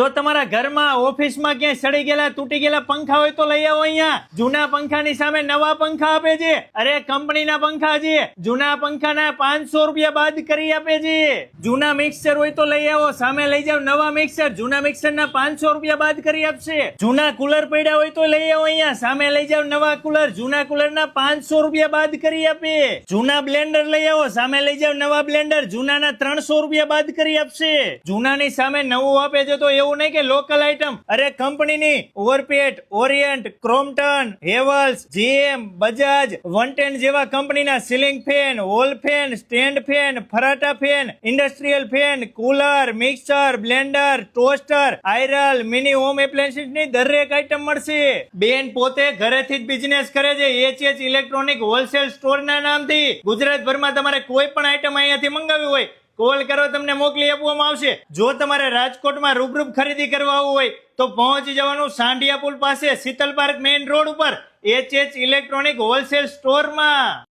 જો તમારા ઘરમાં ઓફિસમાં ક્યાંય સડી ગયેલા તૂટી ગયેલા પંખા હોય તો લઈ આવો અહીંયા. જૂના પંખાની સામે નવા પંખા આપે છે. અરે કંપનીના પંખા છે. જૂના પંખાના 500 રૂપિયા બાદ કરી આપે છે. જૂના મિક્સર હોય તો લઈ આવો, સામે લઈ જાવ નવા મિક્સર. જૂના મિક્સરના 500 રૂપિયા બાદ કરી આપશે. જૂના કુલર પડ્યા હોય તો લઈ આવો અહીંયા, સામે લઈ જાવ નવા કુલર. જૂના કુલરના 500 રૂપિયા બાદ કરી આપે. જૂના બ્લેન્ડર લઈ આવો, સામે લઈ જાવ નવા બ્લેન્ડર. જૂનાના 300 રૂપિયા બાદ કરી આપશે. જૂનાની સામે નવું આપે છે તો એવું નહીં કે લોકલ આઈટમ. અરે કંપનીની ઓવરપેટ, Orient, Crompton, Havells, GM, Bajaj, 110 જેવા કંપનીના ceiling fan, wall fan, stand fan, ફરાટા fan, industrial fan, cooler, mixer, blender, toaster, આયરલ, મિની હોમ એપ્લાયન્સીસની દરેક આઈટમ મળશે. બેન પોતે ઘરેથી જ બિઝનેસ કરે છે એચએચ ઇલેક્ટ્રોનિક હોલસેલ સ્ટોરના નામથી. ગુજરાતભરમાં તમારે કોઈ પણ આઈટમ અહીંયાથી મંગાવી હોય કોલ કરો, તમને મોકલી આપવામાં આવશે. જો તમારે રાજકોટમાં રૂબરૂ ખરીદી કરવા આવવું હોય તો પહોંચી જવાનું સાંઢિયા પુલ પાસે શીતલ પાર્ક મેઇન રોડ ઉપર એચએચ ઇલેક્ટ્રોનિક હોલસેલ સ્ટોરમાં.